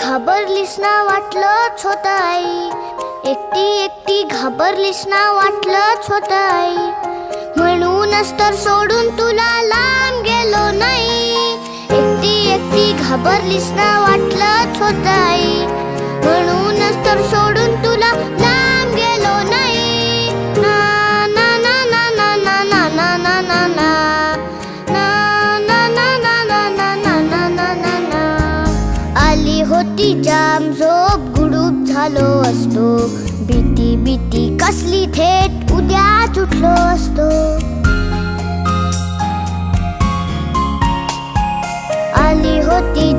घाबरलीस ना वाटलंच होतं आई, एकटी एकटी घाबरलीस ना वाटलंच होतं आई, म्हणूनच तर सोडून तुला लांब गेलो नाही. एकटी एकटी घाबरलीस ना वाटलंच होतं आई, म्हणूनच तर सोडून तुला लांब गेलो नाही. ना ना ना ना ना ना ना ना ना ना ना आली होती जाम झोप, गुडूप झालो असतो, भीती भीती कसली थेट उद्याच उठलो असतो. आली होती